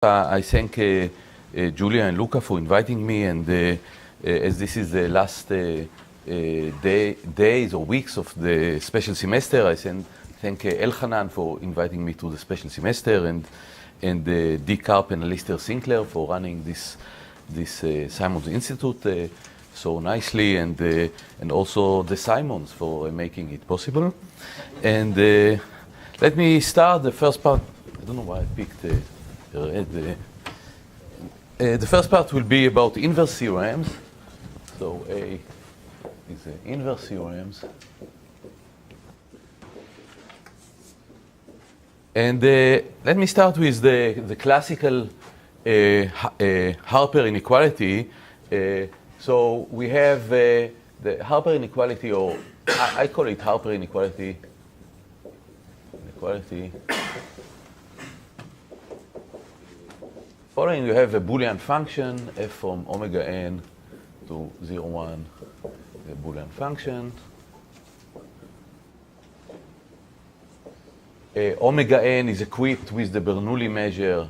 I thank Julia and Luca for inviting me, and as this is the last days or weeks of the special semester, I thank Elchanan for inviting me to the special semester, and D. Karp and Alistair Sinclair for running this Simons Institute so nicely, and also the Simons for making it possible. And let me start the first part. I don't know why I picked the first part will be about inverse theorems. So A is inverse theorems. And let me start with the classical Harper inequality. So we have the Harper inequality, or I call it Harper inequality. Following, you have a Boolean function, f from omega n to 0, 1, the Boolean function. Omega n is equipped with the Bernoulli measure,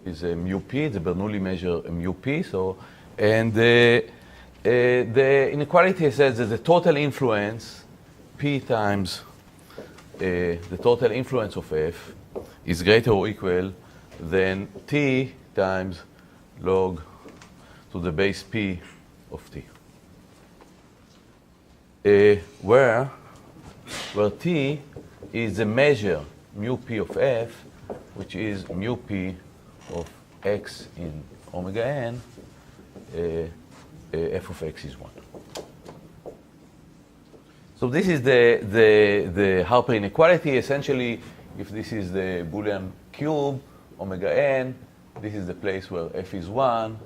is a mu p, the Bernoulli measure mu p. So, and the inequality says that the total influence p times the total influence of f is greater or equal than t times log to the base p of t, where t is the measure mu p of f, which is mu p of x in omega n, f of x is 1. So this is the Harper inequality. Essentially, if this is the Boolean cube, omega n, this is the place where f is 1.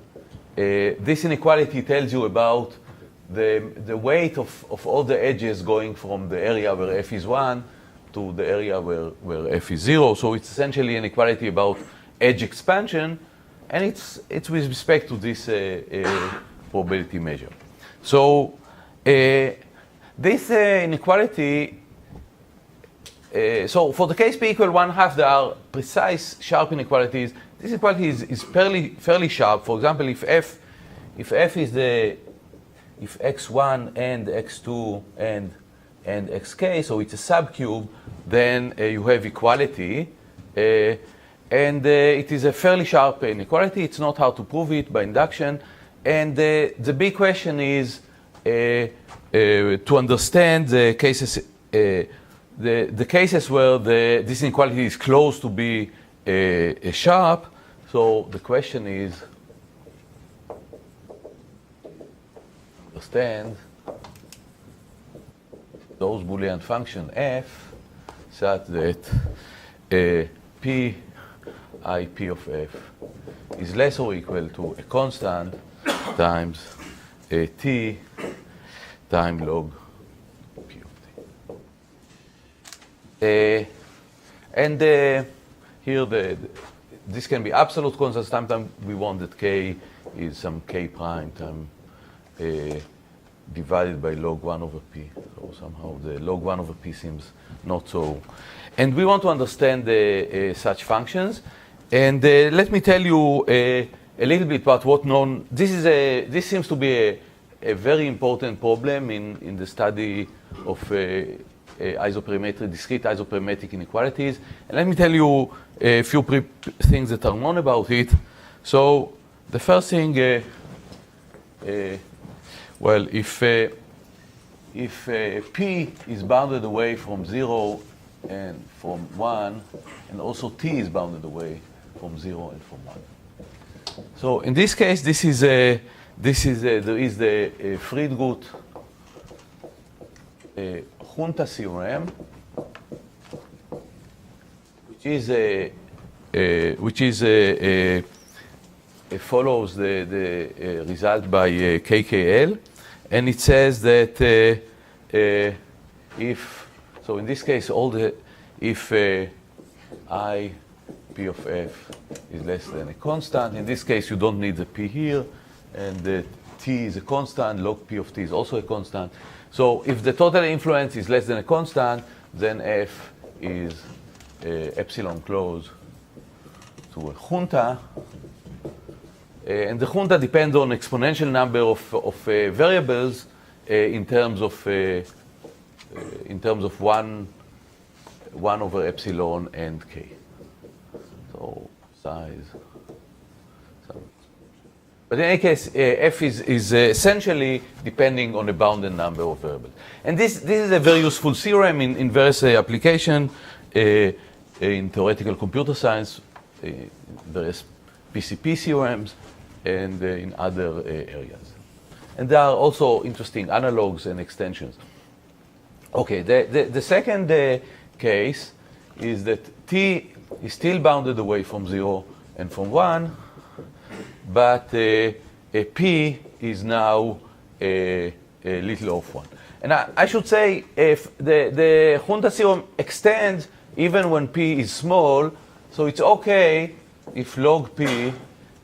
This inequality tells you about the weight of all the edges going from the area where f is 1 to the area where f is 0. So it's essentially an inequality about edge expansion, and it's with respect to this probability measure. So this inequality, so for the case p equal 1/2, there are precise sharp inequalities. This inequality is fairly sharp. For example, if f is if x1 and x2 and xk, so it's a subcube, then you have equality. And it is a fairly sharp inequality. It's not hard to prove it by induction. And the big question is to understand the cases, the cases where this inequality is close to be sharp. So the question is, understand those Boolean function f such that p I p of f is less or equal to a constant times t time log p of t. And here this can be absolute constant. Sometimes we want that k is some k prime time divided by log 1 over p. So somehow the log 1 over p seems not so. And we want to understand such functions. And let me tell you a little bit about what known. This seems to be a very important problem in the study of discrete isoperimetric inequalities. And let me tell you a few things that are known about it. So the first thing, well, if p is bounded away from 0 and from 1, and also t is bounded away from 0 and from 1. So in this case, there is the Friedgut Junta theorem, which follows the result by KKL, and it says that so in this case, if I p of f is less than a constant, in this case you don't need the p here, and the t is a constant, log p of t is also a constant. So if the total influence is less than a constant, then f is epsilon close to a junta. And the junta depends on exponential number of variables in terms of 1 over epsilon and k. So size. But in any case, f is essentially depending on a bounded number of variables. And this is a very useful theorem in various applications in theoretical computer science, various PCP theorems, and in other areas. And there are also interesting analogs and extensions. Okay, the second case is that t is still bounded away from 0 and from 1, but p is now a little off 1. And I should say, if the junta theorem extends even when p is small, so it's okay if log p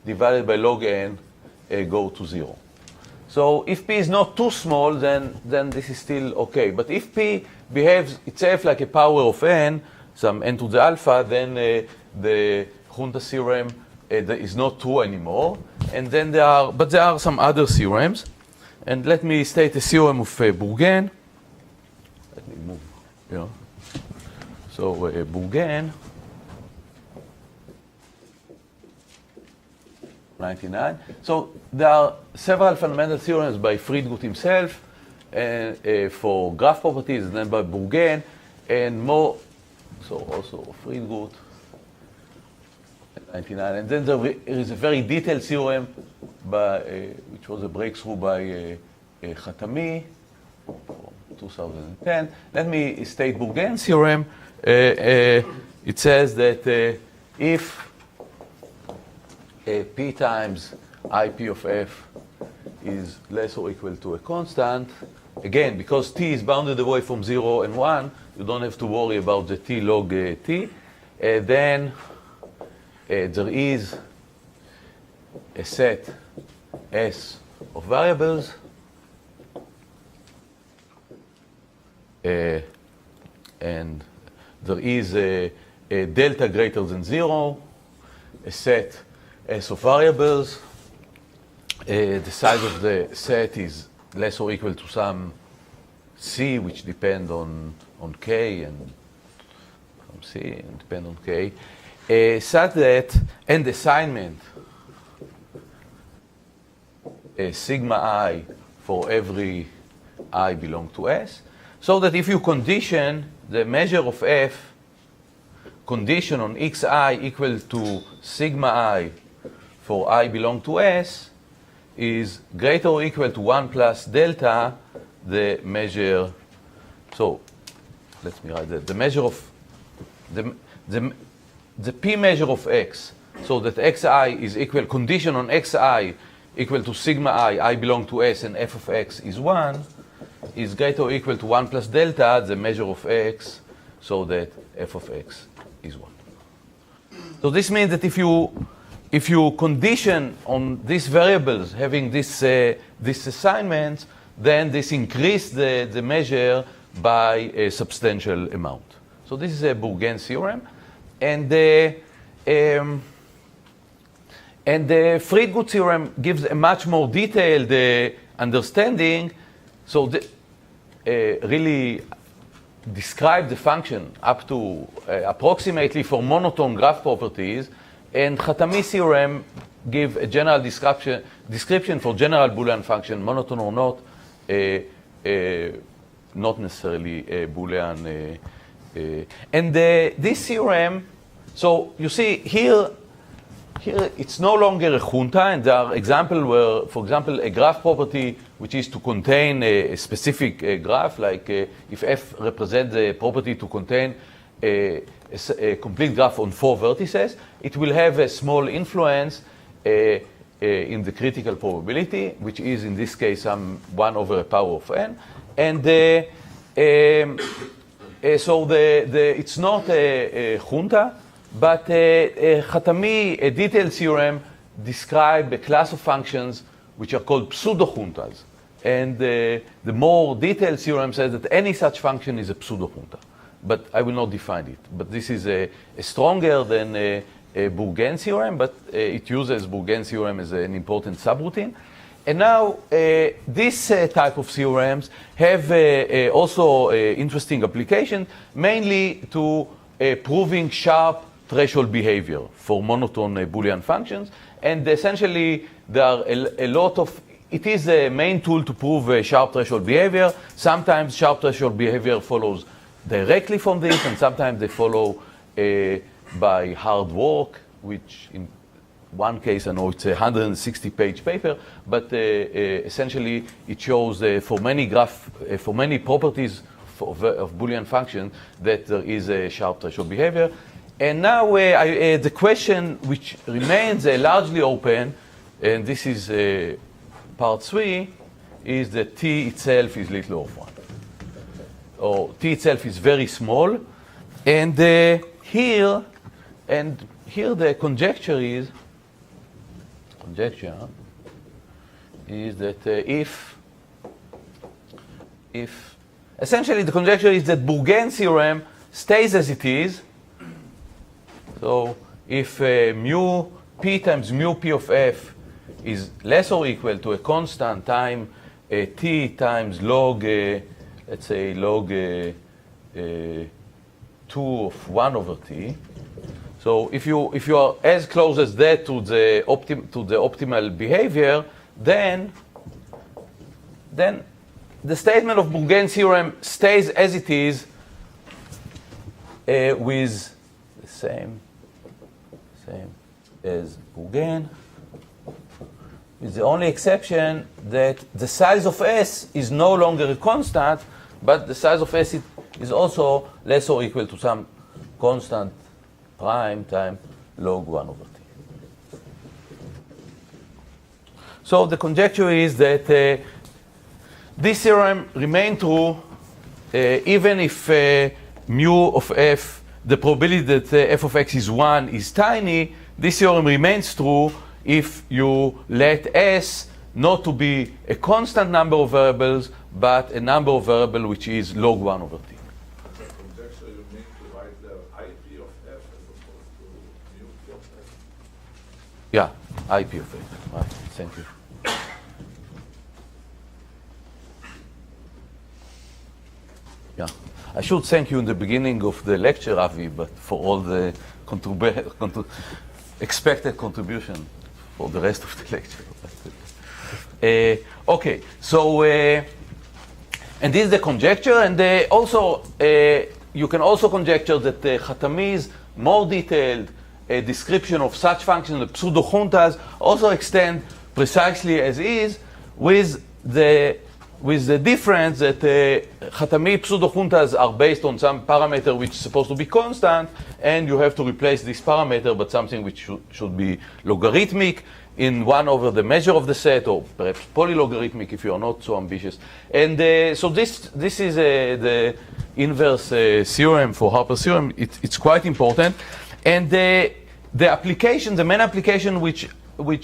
divided by log n go to 0. So if p is not too small, then this is still okay. But if p behaves itself like a power of n, some n to the alpha, then the junta theorem is not true anymore. And then there are some other theorems. And let me state a theorem of Bourgain. Let me move here. So Bourgain, 99. So there are several fundamental theorems by Friedgut himself for graph properties, and then by Bourgain, and more. So also Friedgut, 99. And then there is a very detailed theorem which was a breakthrough by Khatami from 2010. Let me state Bourgain's theorem. It says that if p times ip of f is less or equal to a constant, again, because t is bounded away from 0 and 1, you don't have to worry about the t log t. Then there is a set S of variables and there is a delta greater than 0, a set S of variables. The size of the set is less or equal to some C, which depend on K, and from C and depend on K, such that, and assignment sigma I for every I belong to S, so that if you condition the measure of f condition on xi equal to sigma I for I belong to S is greater or equal to 1 plus delta, the measure. So let me write that. The measure of the p measure of x, so that xi is equal, condition on xi equal to sigma I belong to S, and f of x is 1, is greater or equal to 1 plus delta, the measure of x, so that f of x is 1. So this means that if you condition on these variables having this assignment, then this increase the measure by a substantial amount. So this is a Bourgain theorem, and the Friedgut theorem gives a much more detailed understanding. So really describe the function up to approximately for monotone graph properties, and Khatami theorem give a general description for general Boolean function, monotone or not necessarily Boolean. And this theorem, so you see here it's no longer a junta, and there are examples where, for example, a graph property which is to contain a specific graph, like if f represents the property to contain a complete graph on 4 vertices, it will have a small influence in the critical probability, which is in this case some 1 over a power of n. And so it's not a junta, but Khatami, a detailed theorem, describe a class of functions which are called pseudo-juntas. And the more detailed theorem says that any such function is a pseudo-junta. But I will not define it. But this is a stronger than Bourgain theorem, but it uses Bourgain theorem as an important subroutine. And now, this type of theorems have also interesting application, mainly to proving sharp threshold behavior for monotone Boolean functions. And essentially, there are a lot of, it is a main tool to prove sharp threshold behavior. Sometimes sharp threshold behavior follows directly from this, and sometimes they follow by hard work, which in one case, I know it's a 160-page paper, but essentially it shows for many for many properties of Boolean function that there is a sharp threshold behavior. And now the question which remains largely open, and this is part 3, is that T itself is little of 1. Or T itself is very small. And here the conjecture is that if essentially the conjecture is that Bourgain theorem stays as it is. So if mu p times mu p of f is less or equal to a constant time t times log, let's say log 2 of 1 over t. So if you are as close as that to the optimal behavior, then the statement of Bourgain theorem stays as it is with the same as Bourgain, with the only exception that the size of S is no longer a constant, but the size of S is also less or equal to some constant prime time log 1 over t. So the conjecture is that this theorem remains true even if mu of f, the probability that f of x is 1 is tiny. This theorem remains true if you let S not to be a constant number of variables, but a number of variables which is log 1 over t. Yeah, IP of it. Right. Thank you. Yeah, I should thank you in the beginning of the lecture, Avi, but for all the expected contribution for the rest of the lecture. Okay, so and this is the conjecture, and also you can also conjecture that Khatami's more detailed description of such functions, the pseudo-juntas, also extend precisely as is, with the difference that Khatami pseudo-juntas are based on some parameter which is supposed to be constant, and you have to replace this parameter by something which should be logarithmic in 1 over the measure of the set, or perhaps polylogarithmic if you are not so ambitious. And so this is the inverse theorem for Harper's theorem. It's quite important. And the application, the main application which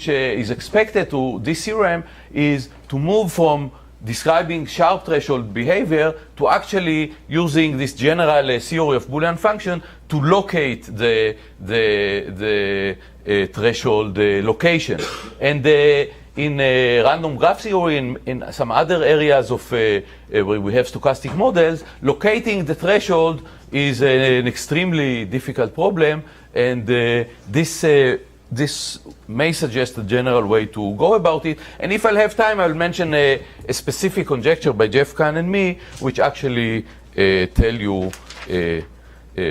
is expected to this theorem is to move from describing sharp threshold behavior to actually using this general theory of Boolean function to locate the threshold location. And in random graph theory, in some other areas of where we have stochastic models, locating the threshold is an extremely difficult problem, and this may suggest a general way to go about it. And if I'll have time, I'll mention a specific conjecture by Jeff Kahn and me, which actually tell you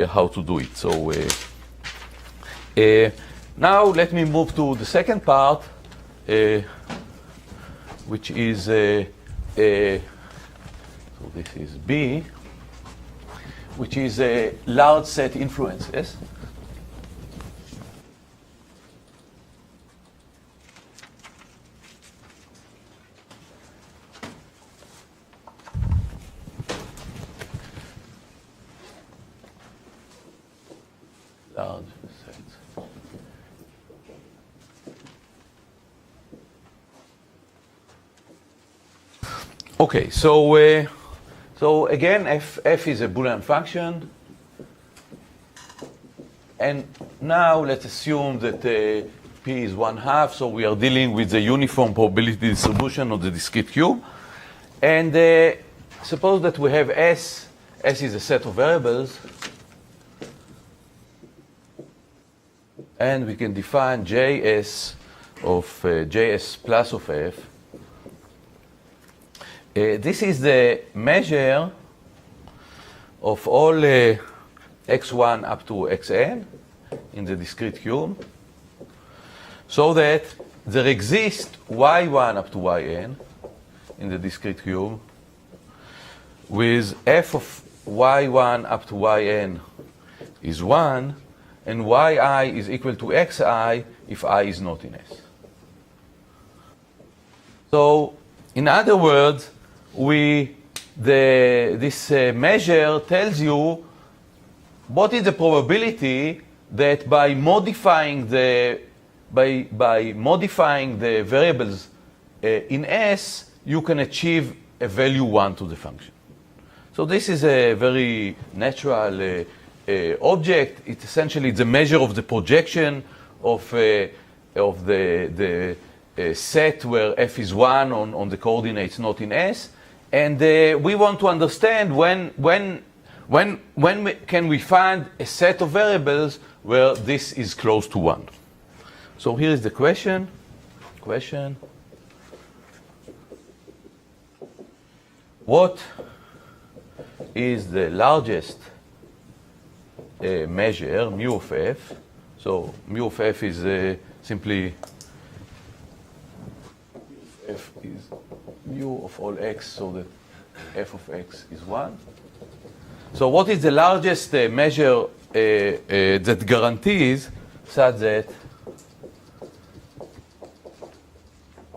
how to do it. So now let me move to the second part, which is so this is B, which is a large set influences. Large sets. Okay, so again, f is a Boolean function, And now let's assume that P is 1/2, so we are dealing with the uniform probability distribution of the discrete cube. And suppose that we have S. S is a set of variables. And we can define Js of Js plus of F. This is the measure of all x1 up to xn in the discrete cube, so that there exists y1 up to yn in the discrete cube with f of y1 up to yn is 1 and yi is equal to xi if I is not in S. So, in other words, this measure tells you what is the probability that by modifying the variables in S, you can achieve a value 1 to the function. So this is a very natural object. It's essentially the measure of the projection of the set where f is 1 on the coordinates not in S. And we want to understand when can we find a set of variables where this is close to 1. So here is the question. What is the largest measure, mu of f? So mu of f is simply f is mu of all x, so that f of x is 1. So what is the largest measure that guarantees such that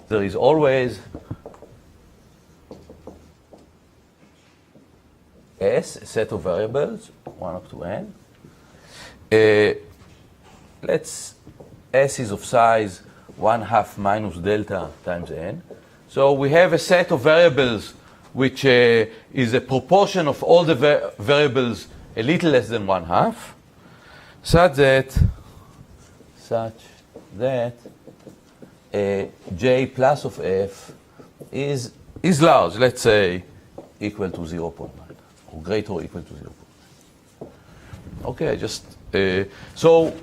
there is always S, a set of variables, 1 up to n. S is of size 1/2 minus delta times n. So we have a set of variables which is a proportion of all the variables a little less than 1/2, such that j plus of f is large, let's say equal to 0.9 or greater or equal to 0.9. Okay, so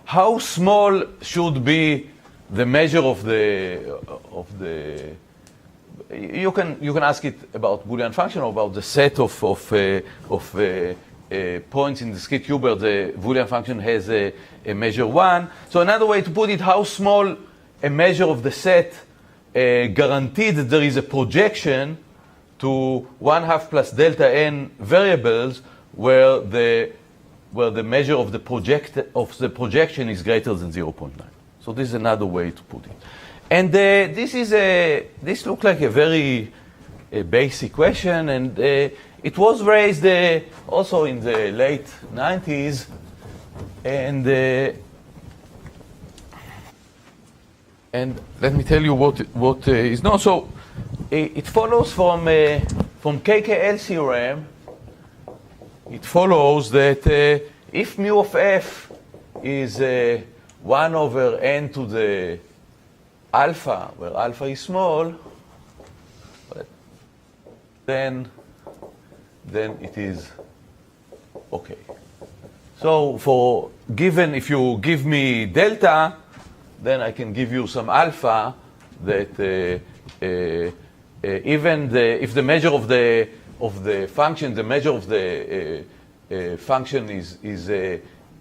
how small should be the measure of the you can ask it about Boolean function or about the set of points in the discrete cube where the Boolean function has a measure 1. So another way to put it, how small a measure of the set guaranteed that there is a projection to 1/2 plus delta n variables where the measure of the projection is greater than 0.9. So this is another way to put it. And this looks like a very basic question, and it was raised also in the late 90s, and let me tell you what is known. So it follows from KKL theorem. It follows that if mu of f is 1 over n to the alpha, where alpha is small, then it is okay. So if you give me delta, then I can give you some alpha that if the measure of the function, the measure of the function is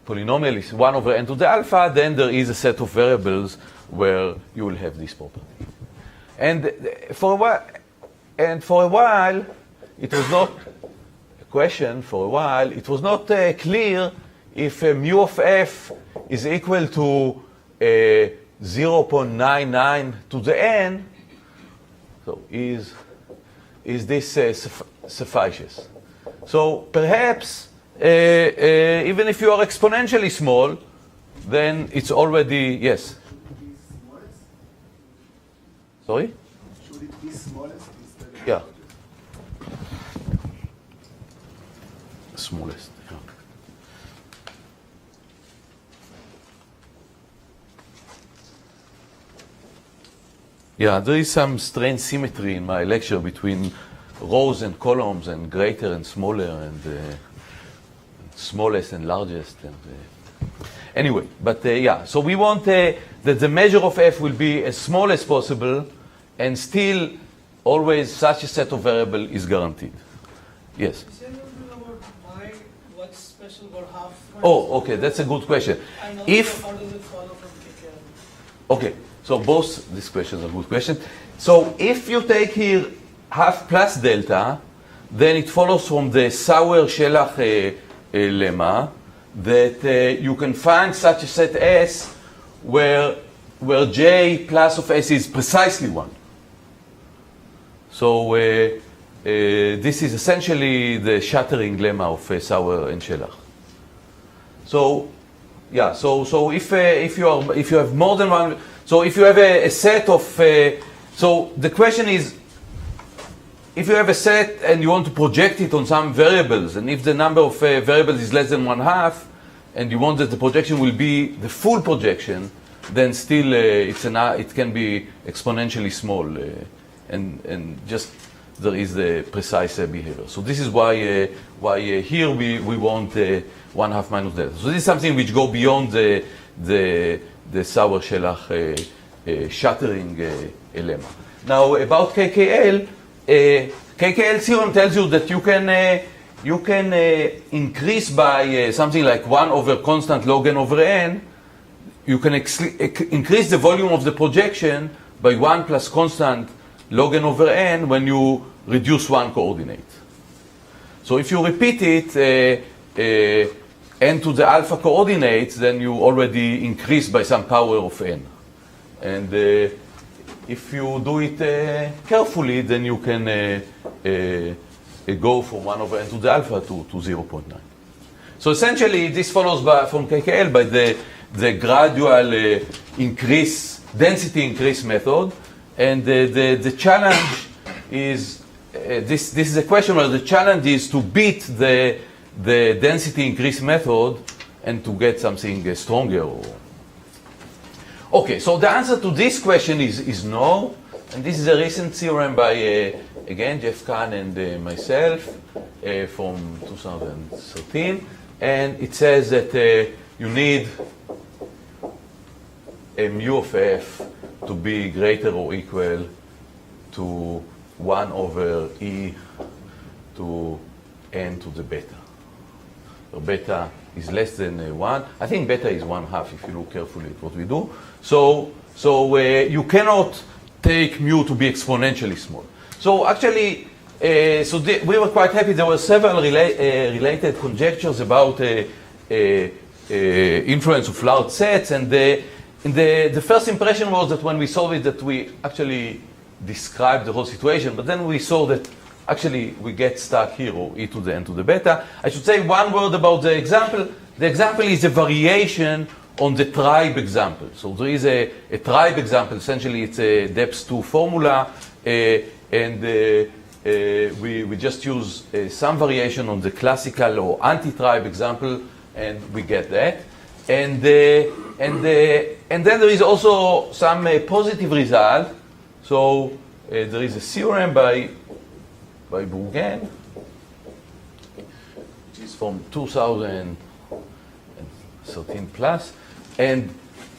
polynomial is 1 over n to the alpha, then there is a set of variables where you will have this property. And for a while, it was not a question. For a while, it was not clear if mu of f is equal to 0.99 to the n. So is this suffices? So perhaps even if you are exponentially small, then it's already yes. Sorry? Should it be smallest instead of Yeah. Smallest. Yeah. Yeah, there is some strange symmetry in my lecture between rows and columns and greater and smaller and smallest and largest. And, anyway, but yeah, so we want that the measure of f will be as small as possible and still always such a set of variable is guaranteed. Yes? Say a little bit about why, what's special about half? Oh, okay, that's a good question. And also, If how does it follow from KKL? Okay, so both these questions are good questions. So if you take here half plus delta, then it follows from the Sauer-Shelach lemma that you can find such a set S where J plus of S is precisely 1. So this is essentially the shattering lemma of Sauer and Shelach. So yeah, so if you have more than one, so if you have a set of, so the question is, if you have a set and you want to project it on some variables, and if the number of variables is less than 1/2, and you want that the projection will be the full projection, then still it can be exponentially small, and just there is the precise behavior. So this is why here we want 1/2 minus delta. So this is something which go beyond the Sauer-Shelach shattering lemma. Now about KKL, KKL theorem tells you that you can increase by something like 1 over constant log n over n. You can increase the volume of the projection by 1 plus constant log n over n when you reduce one coordinate. So if you repeat it n to the alpha coordinates, then you already increase by some power of n. And if you do it carefully, then you can go from 1 over n to the alpha to 0.9. So essentially, this follows from KKL by the gradual density increase method. And the challenge is, this is a question where the challenge is to beat the density increase method and to get something stronger. Okay, so the answer to this question is no. And this is a recent theorem by, again, Jeff Kahn and myself from 2013. And it says that you need a mu of f to be greater or equal to 1 over e to n to the beta. So beta is less than 1. I think beta is 1/2 if you look carefully at what we do. So you cannot take mu to be exponentially small. So actually, we were quite happy. There were several related conjectures about influence of large sets, and the first impression was that when we solved it, that we actually described the whole situation, but then we saw that actually we get stuck here, or e to the n to the beta. I should say one word about the example. The example is a variation on the tribe example. So there is a tribe example. Essentially, it's a DEPS2 formula, and we just use some variation on the classical or anti-tribe example, and we get that. And then there is also some positive result. So there is a theorem by Bourgain, which is from 2013 plus, and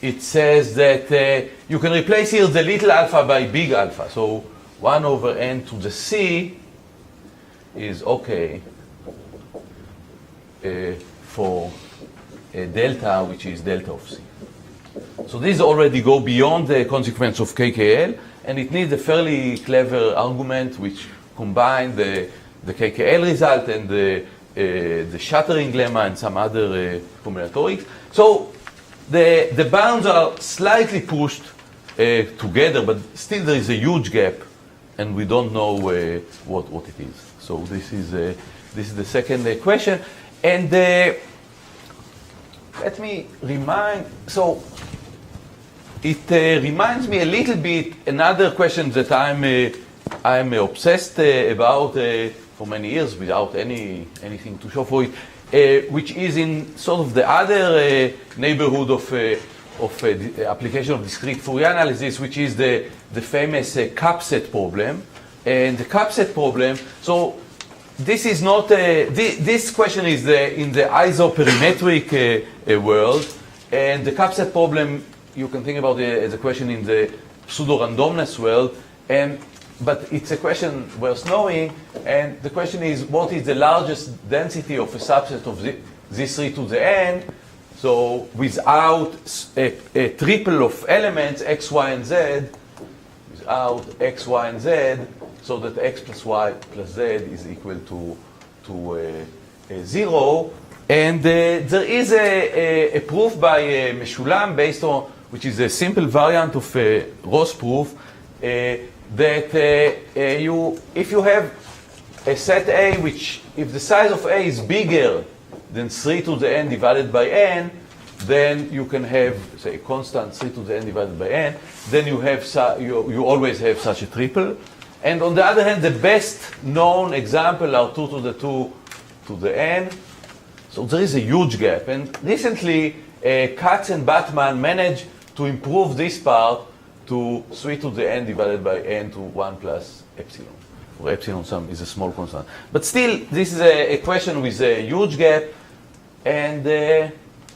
it says that you can replace here the little alpha by big alpha. So 1 over n to the c is okay for delta, which is delta of c. So these already go beyond the consequence of KKL, and it needs a fairly clever argument which combine the KKL result and the shattering lemma and some other combinatorics. So the bounds are slightly pushed together, but still there is a huge gap, and we don't know what it is. So this is the second question, and let me remind. So it reminds me a little bit another question that I'm obsessed about for many years without anything to show for it, which is in sort of the other neighborhood application of discrete Fourier analysis, which is the famous CAPSET problem. And the CAPSET problem, so this is not, this question is in the isoperimetric world, and the CAPSET problem, you can think about it as a question in the pseudo-randomness world, but it's a question worth knowing, and the question is, what is the largest density of a subset of Z3 to the n? So without a triple of elements, x, y, and z, without x, y, and z, so that x plus y plus z is equal to 0. And there is a proof by Meshulam based on, which is a simple variant of Ross proof, that if you have a set A, which if the size of A is bigger than 3 to the n divided by n, then you can have, say, a constant 3 to the n divided by n, then you always have such a triple. And on the other hand, the best known example are 2 to the 2 to the n. So there is a huge gap. And recently, Katz and Batman managed to improve this part to 3 to the n divided by n to 1 plus epsilon. Where epsilon sum is a small constant. But still, this is a question with a huge gap. And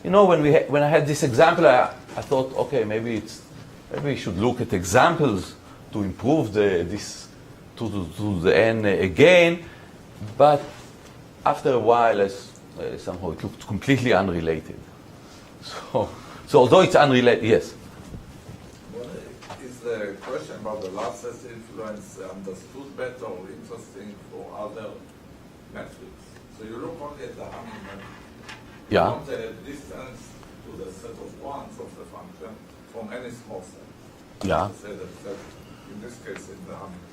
when I had this example, I thought, okay, maybe we should look at examples to improve this to the n again. But after a while, somehow it looked completely unrelated. So although it's unrelated, yes. Is the question about the lossless influence understood better or interesting for other metrics? So you look only at the Hamming metric. Yeah. From the distance to the set of points of the function from any small set. Yeah. Say that in this case, in the Hamming.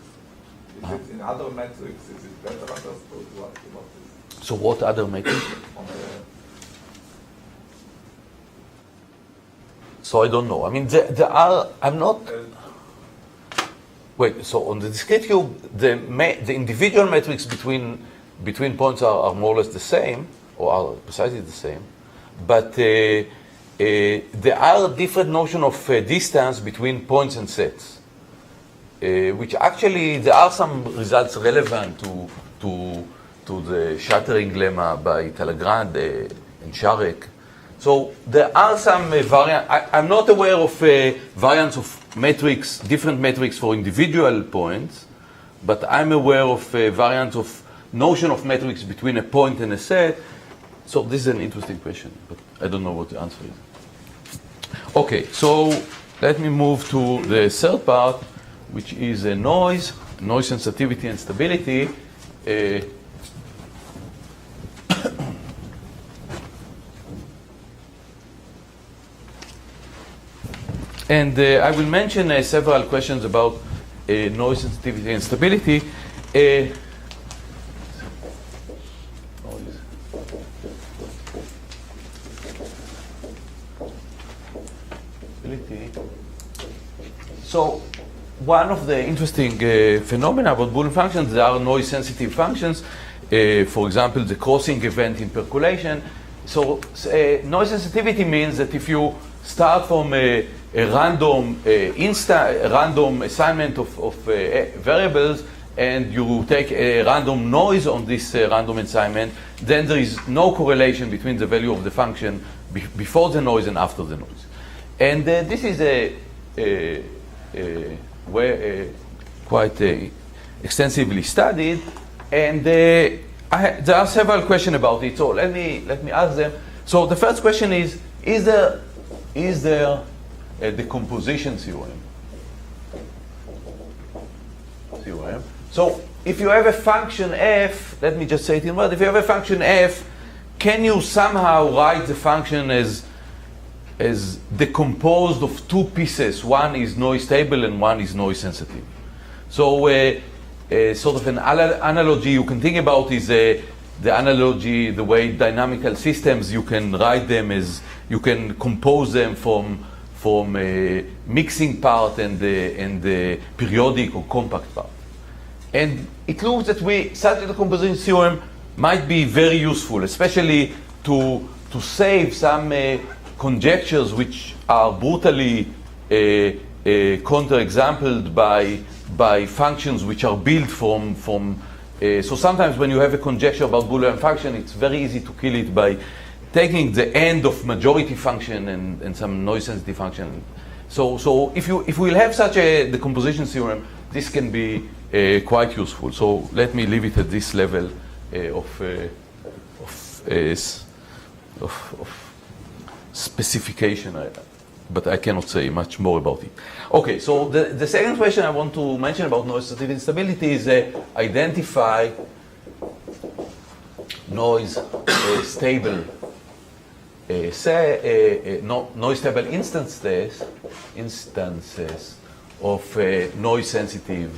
Is it in other metrics? Is it better understood? What is? So what other metrics? So I don't know. I mean, there are. I'm not. Wait. So on the discrete cube, the individual metrics between points are more or less the same, or are precisely the same, but there are different notion of distance between points and sets, which actually there are some results relevant to the shattering lemma by Talagrand and Sharek. So there are some variants. I'm not aware of variants of metrics, different metrics for individual points, but I'm aware of variants of notion of metrics between a point and a set. So this is an interesting question, but I don't know what the answer is. Okay, so let me move to the third part, which is noise sensitivity and stability. And I will mention several questions about noise sensitivity and stability. So one of the interesting phenomena about Boolean functions, there are noise-sensitive functions. For example, the crossing event in percolation. So noise sensitivity means that if you start from a random assignment of variables, and you take a random noise on this random assignment, then there is no correlation between the value of the function before the noise and after the noise. And this is quite extensively studied, and there are several questions about it. So let me ask them. So the first question is there a decomposition theorem? So if you have a function f, let me just say it in words. If you have a function f, can you somehow write the function as decomposed of two pieces? One is noise stable and one is noise sensitive. So sort of an analogy you can think about is the analogy, the way dynamical systems, you can write them as, you can compose them from a mixing part and the periodic or compact part. And it looks that such a decomposition theorem might be very useful, especially to save some conjectures which are brutally counterexampled by functions which are built from so sometimes when you have a conjecture about Boolean function, it's very easy to kill it by taking the end of majority function and some noise-sensitive function. So if we'll have such a decomposition theorem, this can be quite useful. So let me leave it at this level of specification, but I cannot say much more about it. Okay, so the second question I want to mention about noise-sensitive instability is identify noise stable. Noise-stable instances of noise-sensitive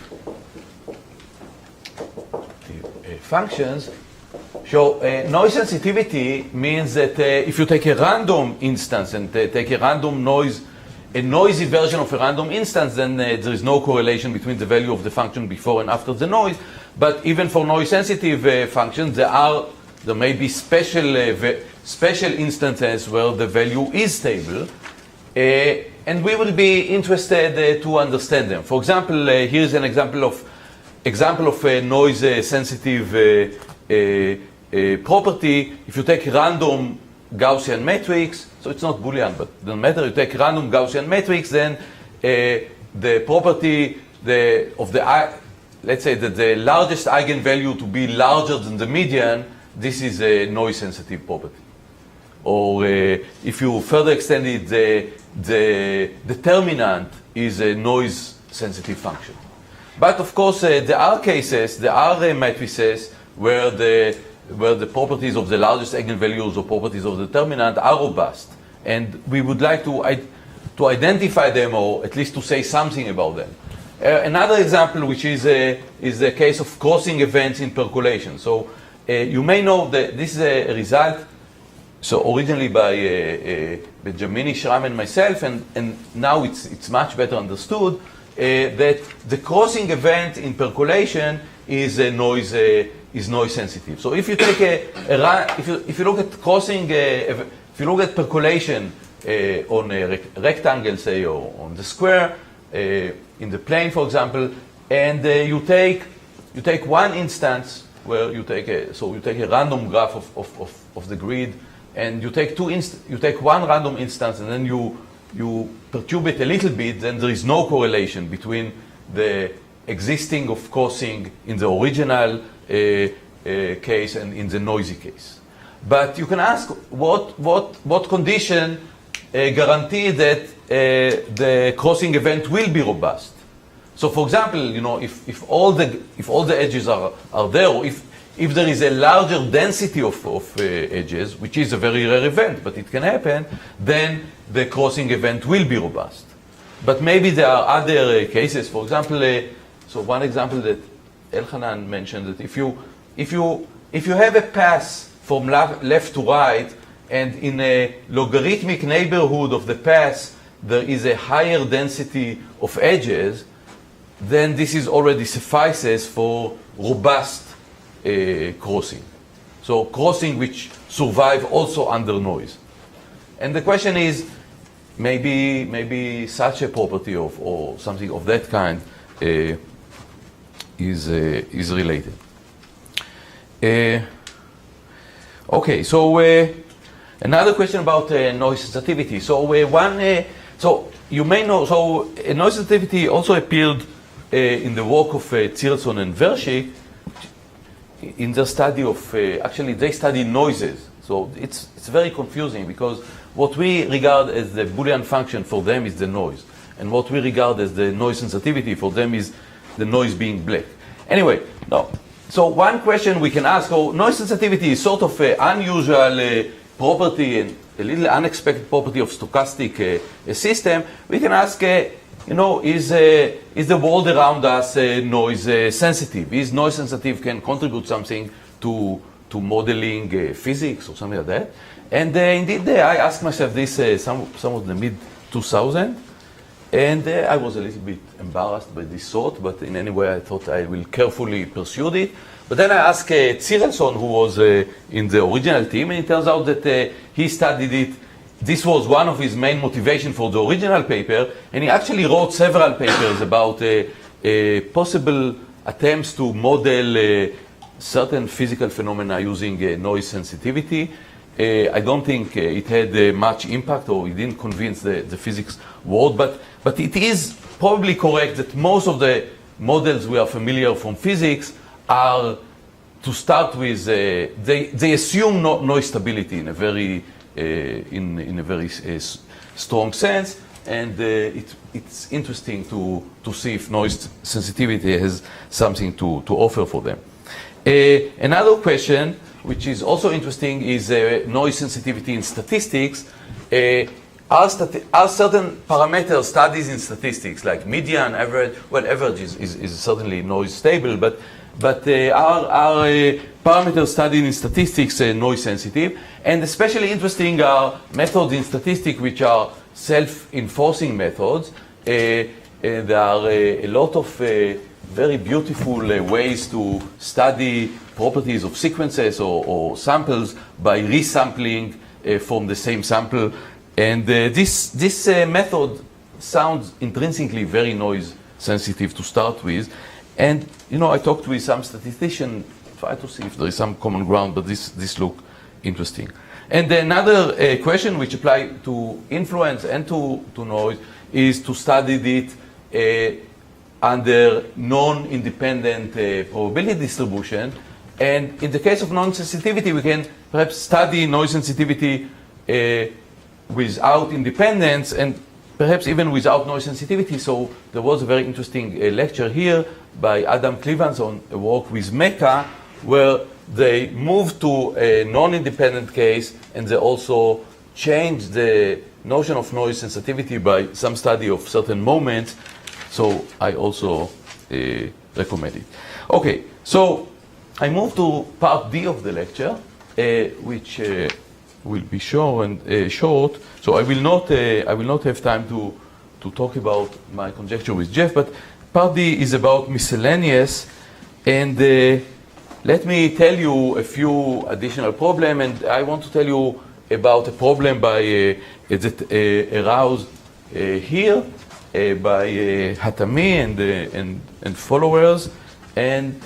functions. So noise sensitivity means that if you take a random instance and take a random noise, a noisy version of a random instance, then there is no correlation between the value of the function before and after the noise. But even for noise-sensitive functions, there may be special instances where the value is stable, and we will be interested to understand them. For example, here's an example of a noise-sensitive property. If you take random Gaussian matrix, so it's not Boolean, but it doesn't matter. You take random Gaussian matrix, then the property let's say that the largest eigenvalue to be larger than the median, this is a noise-sensitive property. Or if you further extend it, the determinant is a noise-sensitive function. But of course, there are cases, there are matrices where the properties of the largest eigenvalues or properties of the determinant are robust, and we would like to identify them, or at least to say something about them. Another example, which is the case of crossing events in percolation. So you may know that this is a result. So originally by Benjamini, Shram, and myself, and now it's much better understood that the crossing event in percolation is noise sensitive. So if you take if you look at crossing, if you look at percolation on a rectangle, say, or on the square in the plane, for example, and you take one instance where you take a random graph of the grid, and you take one random instance, and then you perturb it a little bit, then there is no correlation between the existing of crossing in the original case and in the noisy case. But you can ask what condition guarantee that the crossing event will be robust. So, for example, if all the edges are there, or if there is a larger density of edges, which is a very rare event, but it can happen, then the crossing event will be robust. But maybe there are other cases. For example, so one example that Elchanan mentioned, that if you have a pass from left to right, and in a logarithmic neighborhood of the pass there is a higher density of edges, then this is already suffices for robust crossing. So crossing which survive also under noise. And the question is, maybe such a property or something of that kind is related. Okay, so another question about noise sensitivity. So so you may know, so noise sensitivity also appeared in the work of Tzielson and Vershik in the study of, actually they study noises. So it's very confusing, because what we regard as the Boolean function for them is the noise, and what we regard as the noise sensitivity for them is the noise being black. Anyway, no. So one question we can ask, noise sensitivity is sort of an unusual property and a little unexpected property of stochastic system. We can ask, is the world around us noise sensitive? Is noise sensitive can contribute something to modeling physics or something like that? And indeed, I asked myself this some of the mid-2000s, and I was a little bit embarrassed by this thought, but in any way I thought I will carefully pursue it. But then I asked Tzielson, who was in the original team, and it turns out that he studied it this was one of his main motivation for the original paper, and he actually wrote several papers about possible attempts to model certain physical phenomena using noise sensitivity. I don't think it had much impact, or it didn't convince the physics world, but it is probably correct that most of the models we are familiar from physics are, to start with, they assume noise stability in a very strong sense, and it's interesting to see if noise sensitivity has something to offer for them. Another question, which is also interesting, is noise sensitivity in statistics. Are certain parameters studies in statistics, like median, average? Well, average is certainly noise stable, but are parameters studied in statistics noise sensitive? And especially interesting are methods in statistics which are self-enforcing methods. There are a lot of very beautiful ways to study properties of sequences or samples by resampling from the same sample. And this method sounds intrinsically very noise sensitive to start with. And, I talked with some statisticians, try to see if there is some common ground, but this look interesting. And another question which applies to influence and to noise is to study it under non-independent probability distribution. And in the case of non-sensitivity, we can perhaps study noise sensitivity without independence and perhaps even without noise sensitivity. So there was a very interesting lecture here by Adam Clevans on a work with MECA, where they moved to a non-independent case, and they also changed the notion of noise sensitivity by some study of certain moments. So I also recommend it. Okay, so I move to part D of the lecture, which will be short. So I will not have time to talk about my conjecture with Jeff, but part D is about miscellaneous, and let me tell you a few additional problems, and I want to tell you about a problem by that aroused here by Hatami and followers, and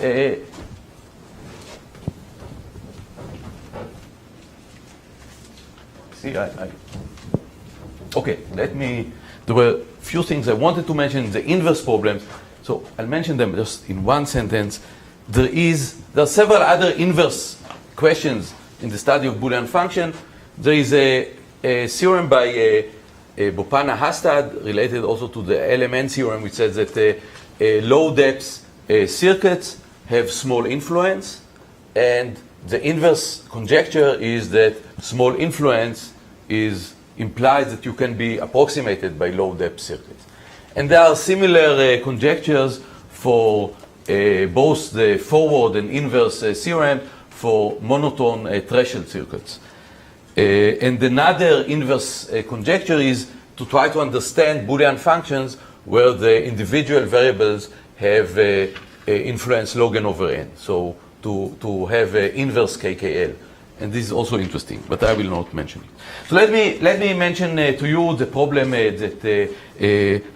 okay, there were a few things I wanted to mention, the inverse problems, so I'll mention them just in one sentence. There are several other inverse questions in the study of Boolean function. There is a theorem by Bopana Hastad, related also to the LMN theorem, which says that low depth circuits have small influence, and the inverse conjecture is that small influence implies that you can be approximated by low depth circuits. And there are similar conjectures for both the forward and inverse theorem for monotone threshold circuits. And another inverse conjecture is to try to understand Boolean functions where the individual variables have influence log n over n. So to have inverse KKL. And this is also interesting, but I will not mention it. So let me mention to you the problem that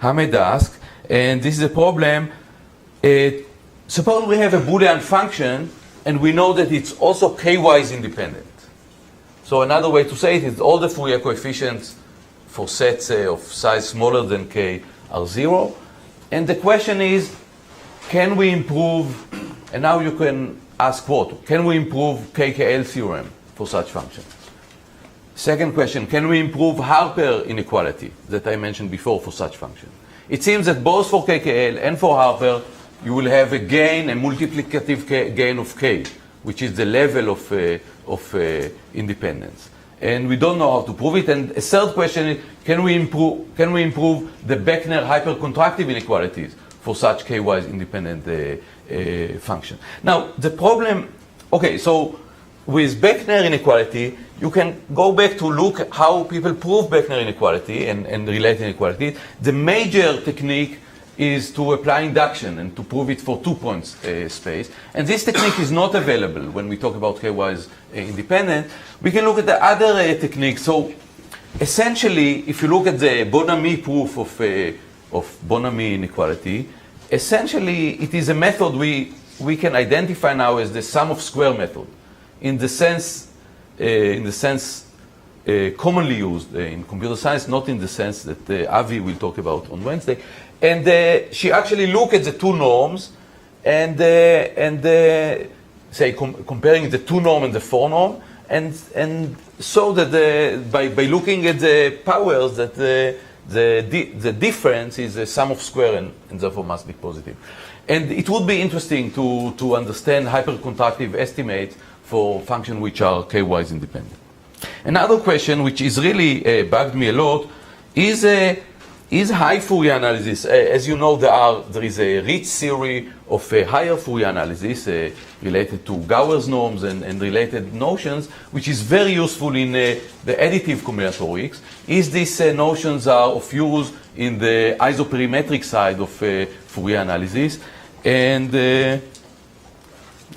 Hamed asked, and this is a problem. Suppose we have a Boolean function, and we know that it's also k-wise independent. So another way to say it is all the Fourier coefficients for sets of size smaller than k are 0. And the question is, can we improve, and now you can ask what? Can we improve KKL theorem for such functions? Second question, can we improve Harper inequality that I mentioned before for such function? It seems that both for KKL and for Harper, you will have a gain, a multiplicative gain of k, which is the level of independence. And we don't know how to prove it. And a third question is, can we improve the Beckner hypercontractive inequalities for such k-wise independent function? Now, the problem, okay, so with Beckner inequality, you can go back to look how people prove Beckner inequality and relate inequality. The major technique is to apply induction and to prove it for 2 points space. And this technique is not available when we talk about k-wise independent. We can look at the other techniques. So essentially, if you look at the Bonamy proof of Bonamy inequality, essentially it is a method we can identify now as the sum of square method, in the sense commonly used in computer science, not in the sense that Avi will talk about on Wednesday. And she actually looked at the two norms and say comparing the two norm and the four norm, and saw that by looking at the powers that the difference is a sum of square and therefore must be positive. And it would be interesting to understand hypercontractive estimates for functions which are k-wise independent. Another question which is really bugged me a lot is high Fourier analysis. As you know, there is a rich theory of higher Fourier analysis related to Gauer's norms and related notions, which is very useful in the additive combinatorics. These notions are of use in the isoperimetric side of Fourier analysis, and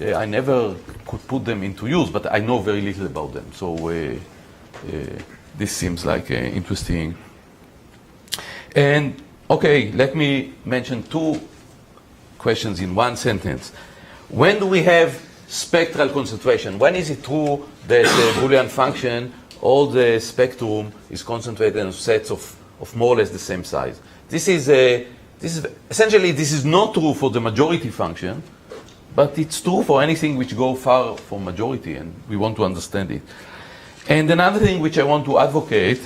I never could put them into use, but I know very little about them. So this seems like interesting. And okay, let me mention two questions in one sentence. When do we have spectral concentration? When is it true that a Boolean function, all the spectrum is concentrated in sets of more or less the same size? This is not true for the majority function, but it's true for anything which go far from majority, and we want to understand it. And another thing which I want to advocate,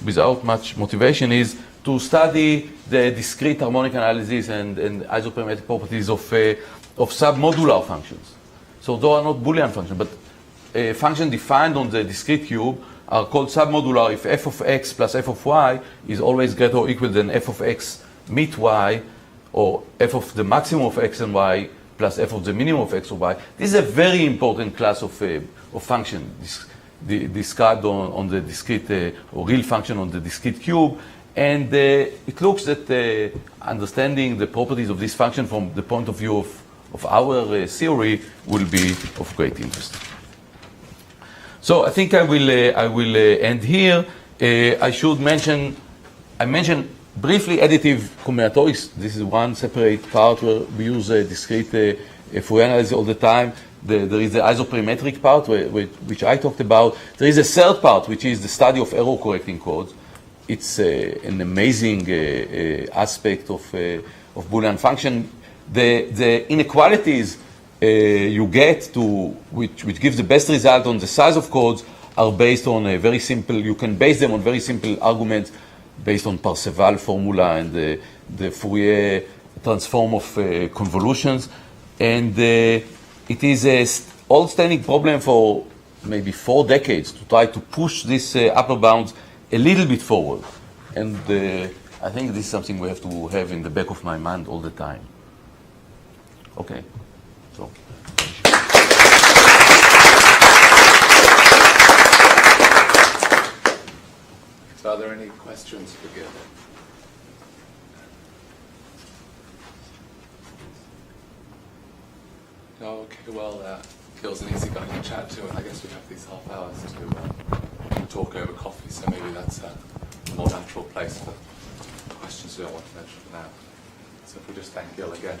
without much motivation, is to study the discrete harmonic analysis and isoperimetric properties of submodular functions. So those are not Boolean functions, but functions defined on the discrete cube are called submodular if f of x plus f of y is always greater or equal than f of x meet y, or f of the maximum of x and y plus f of the minimum of x or y. This is a very important class of function described on the discrete or real function on the discrete cube. And it looks that understanding the properties of this function from the point of view of our theory will be of great interest. So I think I will end here. I mentioned briefly additive combinatorics. This is one separate part where we use discrete Fourier analysis all the time. There is the isoperimetric part which I talked about. There is a third part which is the study of error correcting codes. It's an amazing aspect of Boolean function. The inequalities you get to which gives the best result on the size of codes are based on a very simple. You can base them on very simple arguments based on Parseval formula and the Fourier transform of convolutions, and it is an old-standing problem for maybe 4 decades to try to push these upper bounds a little bit forward. And I think this is something we have to have in the back of my mind all the time. Okay. So. So are there any questions for Gil? No? Okay, well, Gil's an easy guy to chat to, and I guess we have these half hours to talk over coffee, so maybe that's a more natural place for questions we don't want to mention for now. So if we just thank Gil again.